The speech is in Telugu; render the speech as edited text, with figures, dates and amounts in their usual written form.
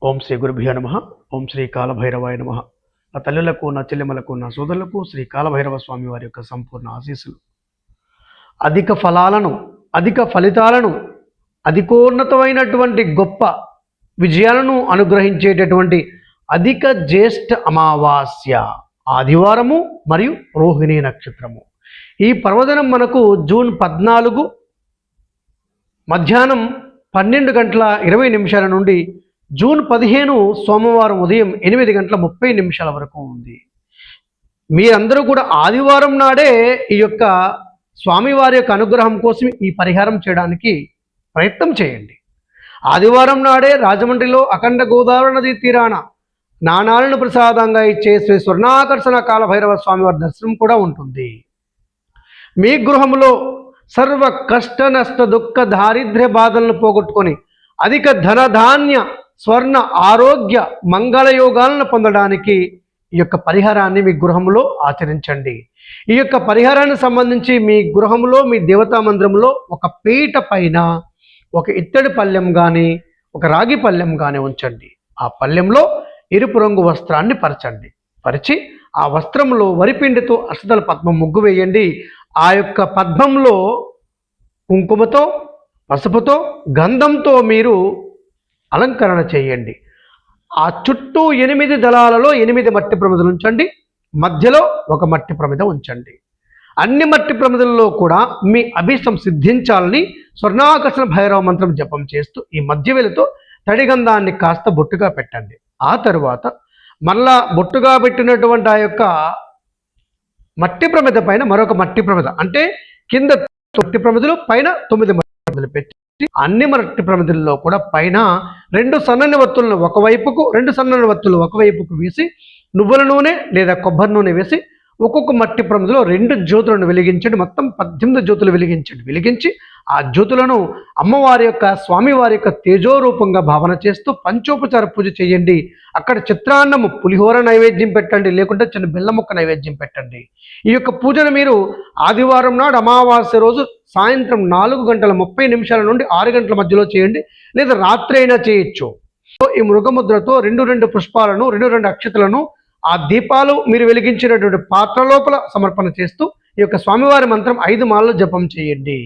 ఓం శ్రీ గురుభ్యో నమః. ఓం శ్రీ కాలభైరవాయ నమః. నా తల్లులకు, నా చెల్లెమ్మలకు, నా సోదరులకు శ్రీ కాలభైరవ స్వామి వారి యొక్క సంపూర్ణ ఆశీస్సులు. అధిక ఫలాలను, అధిక ఫలితాలను, అధికోన్నతమైనటువంటి గొప్ప విజయాలను అనుగ్రహించేటటువంటి అధిక జ్యేష్ఠ అమావాస్య ఆదివారము మరియు రోహిణీ నక్షత్రము. ఈ పర్వదినం మనకు జూన్ 14 మధ్యాహ్నం 12:20 నుండి జూన్ 15 సోమవారం ఉదయం 8:30 వరకు ఉంది. మీరందరూ కూడా ఆదివారం నాడే ఈ యొక్క స్వామివారి యొక్క అనుగ్రహం కోసం ఈ పరిహారం చేయడానికి ప్రయత్నం చేయండి. ఆదివారం నాడే రాజమండ్రిలో అఖండ గోదావరి నదీ తీరాన నాణాలను ప్రసాదంగా ఇచ్చే శ్రీ స్వర్ణాకర్షణ కాలభైరవ స్వామివారి దర్శనం కూడా ఉంటుంది. మీ గృహంలో సర్వ కష్ట నష్ట దుఃఖ దారిద్ర్య బాధలను పోగొట్టుకొని అధిక ధనధాన్య స్వర్ణ ఆరోగ్య మంగళయోగాలను పొందడానికి ఈ యొక్క పరిహారాన్ని మీ గృహంలో ఆచరించండి. ఈ యొక్క పరిహారానికి సంబంధించి మీ గృహంలో, మీ దేవతా మందిరంలో ఒక పీట పైన ఒక ఇత్తడి పళ్ళెం కానీ, ఒక రాగి పళ్ళెం కానీ ఉంచండి. ఆ పళ్ళెంలో ఎరుపు రంగు వస్త్రాన్ని పరచండి. పరిచి ఆ వస్త్రంలో వరిపిండితో అష్టదళ పద్మం ముగ్గు వేయండి. ఆ యొక్క పద్మంలో కుంకుమతో, పసుపుతో, గంధంతో మీరు అలంకరణ చేయండి. ఆ చుట్టూ 8 దళాలలో 8 మట్టి ప్రమిదలు ఉంచండి. మధ్యలో ఒక మట్టి ప్రమిద ఉంచండి. అన్ని మట్టి ప్రమిదల్లో కూడా మీ అభీష్టం సిద్ధించాలని స్వర్ణాకర్షణ భైరవ మంత్రం జపం చేస్తూ ఈ మధ్య వేలుతో తడిగంధాన్ని కాస్త బొట్టుగా పెట్టండి. ఆ తరువాత మళ్ళా బొట్టుగా పెట్టినటువంటి ఆ యొక్క మట్టి ప్రమిద పైన మరొక మట్టి ప్రమిద, అంటే కింద 9 ప్రమిదలు, పైన 9 మట్టి ప్రమిదలు పెట్టి అన్ని మట్టి ప్రమిదల్లో కూడా పైన 2 సన్నని వత్తులను ఒకవైపుకు, 2 సన్నని వత్తులు ఒకవైపుకు వేసి నువ్వుల నూనె లేదా కొబ్బరి నూనె వేసి ఒక్కొక్క మట్టి ప్రమిదలో 2 జ్యోతులను వెలిగించండి. మొత్తం 18 జ్యోతులు వెలిగించండి. వెలిగించి ఆ జ్యోతులను అమ్మవారి యొక్క, స్వామివారి యొక్క తేజోరూపంగా భావన చేస్తూ పంచోపచార పూజ చేయండి. అక్కడ చిత్రాన్నము, పులిహోర నైవేద్యం పెట్టండి, లేకుంటే చిన్న బెల్లం ముక్క నైవేద్యం పెట్టండి. ఈ యొక్క పూజను మీరు ఆదివారం నాడు అమావాస్య రోజు సాయంత్రం 4:30 నుండి 6 గంటల మధ్యలో చేయండి, లేదా రాత్రి అయినా చేయొచ్చు. ఈ మృగముద్రతో 2 పుష్పాలను, 2 అక్షతలను ఆ దీపాలు మీరు వెలిగించినటువంటి పాత్ర లోపల సమర్పణ చేస్తూ ఈ యొక్క స్వామివారి మంత్రం 5 మాలలు జపం చేయండి.